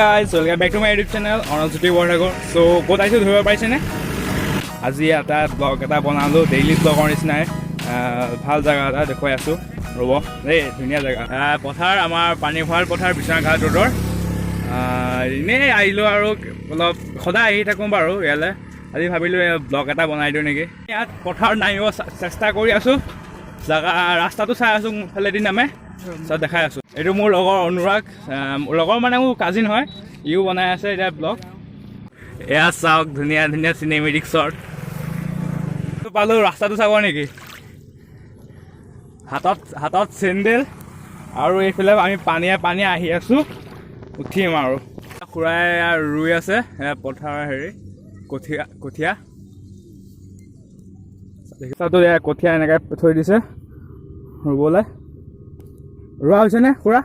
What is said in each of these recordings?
guys, welcome back to my YouTube channel Anujjyoti Bardhagar. So ক'ত আহিছোঁ ধৰিব পাৰিছেনে? আজি এটা ব্লগ এটা বনালোঁ ডেইলি ব্লগৰ নিচিনাই ভাল জেগা এটা দেখুৱাই আছোঁ ৰ'ব দেই ধুনীয়া জেগা পথাৰ আমাৰ পানীভঁৰাল পথাৰ বিশ্বনাথ ৰোডৰ এনেই আহিলোঁ আৰু অলপ সদায় আহি থাকোঁ বাৰু ইয়ালৈ আজি ভাবিলোঁ ব্লগ এটা বনাই দিওঁ নেকি ইয়াত পথাৰত নামিব চেষ্টা কৰি আছোঁ জেগা ৰাস্তাটো চাই আছোঁ ফালেদি নামে চব দেখাই আছোঁ এইটো মোৰ লগৰ অনুৰাগ লগৰ মানে মোৰ কাজিন হয় ইও বনাই আছে এতিয়া ব্লগ এয়া চাওক ধুনীয়া ধুনীয়া চিনেমেটিক শ্বট পালোঁ ৰাস্তাটো চাব নেকি হাতত চেণ্ডেল আৰু এইফালে আমি পানীয়ে আহি আছোঁ উঠিম আৰু খুৰাই ৰুই আছে পথাৰ হেৰি কঠীয়া দেখিছাতো কঠীয়া এনেকৈ থৈ দিছে ৰুবলৈ ৰোৱা হৈছেনে খুৰা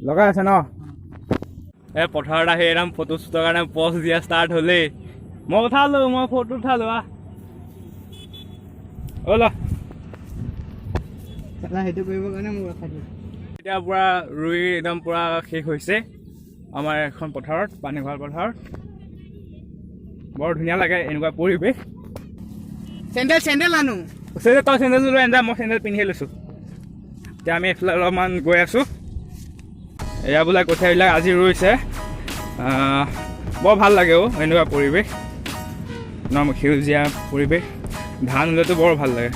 লগাই আছে ন পথাৰত আহি একদম ফটো শ্বুটৰ কাৰণে পষ্ট দিয়া ষ্টাৰ্ট হ'লেই মই উঠালোঁ মই ফটো উঠালোঁ সেইটো কৰিবৰ কাৰণে মোৰ এতিয়া পূৰা ৰুই একদম পূৰা শেষ হৈছে আমাৰ এখন পথাৰত পানীভঁৰাল পথাৰত বৰ ধুনীয়া লাগে এনেকুৱা পৰিৱেশ চেণ্ডেল আনো তই চেণ্ডেলযোৰ লৈ আনিছা মই চেণ্ডেল পিন্ধি লৈছোঁ এতিয়া আমি এইফালে অলপমান গৈ আছোঁ এয়া বোলে কঠীয়াবিলাক আজি ৰুইছে বৰ ভাল লাগে এনেকুৱা পৰিৱেশ একদম সেউজীয়া পৰিৱেশ ধান হ'লেতো বৰ ভাল লাগে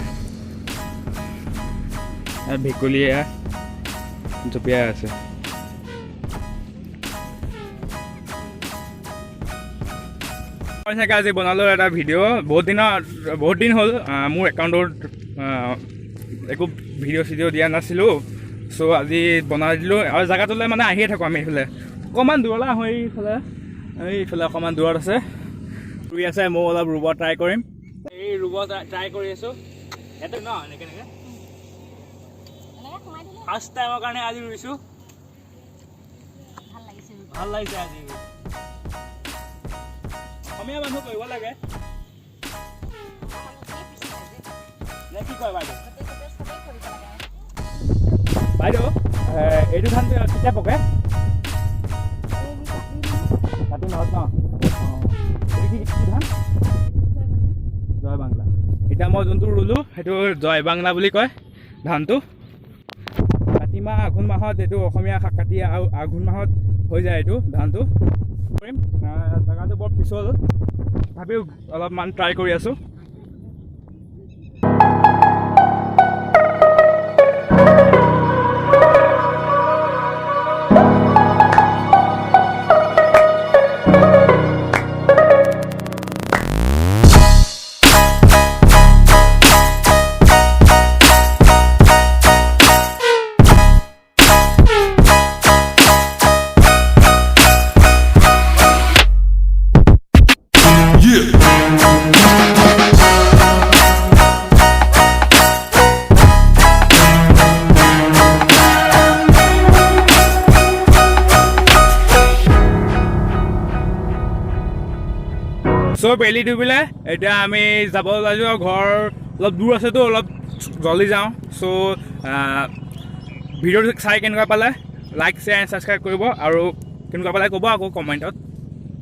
ভেকুলীয়া জঁপিয়াই আছে চাগে আজি বনালোঁ এটা ভিডিঅ' বহুত দিন হ'ল মোৰ একাউণ্টত একো ভিডিঅ' দিয়া নাছিলোঁ চ' আজি বনাই দিলোঁ আৰু জেগাটোলৈ মানে আহিয়ে থাকোঁ আমি এইফালে অকণমান দূৰলৈ আহোঁ এইফালে অকণমান দূৰত আছে ৰুই আছে মই অলপ ৰুব ট্ৰাই কৰিম এই ৰুব ট্ৰাই কৰি আছোঁ ইয়াতে ন এনেকৈ ফাৰ্ষ্ট টাইমৰ কাৰণে আজি ৰুইছোঁ ভাল লাগিছে আজি অসমীয়া মানুহ কৰিব লাগে নে কি কয় বাইদেউ এইটো ধানটো কেতিয়া পকে কাতি মাহত ন এইটো কি ধান জয় বাংলা এতিয়া মই যোনটো ৰুলোঁ সেইটো জয় বাংলা বুলি কয় ধানটো কাতি মাহ আঘোণ মাহত এইটো অসমীয়া কাতি আঘোণ মাহত হৈ যায় এইটো ধানটো কৰিম জেগাটো বৰ পিছল ভাবিও অলপমান ট্ৰাই কৰি আছোঁ চ' বেলি ডুবিলে এতিয়া আমি যাব ওলাইছোঁ ঘৰ অলপ দূৰ আছেতো অলপ জলদি যাওঁ চ' ভিডিঅ'টো চাই কেনেকুৱা পালে লাইক শ্বেয়াৰ এণ্ড ছাবস্ক্ৰাইব কৰিব আৰু কেনেকুৱা পালে ক'ব আকৌ কমেণ্টত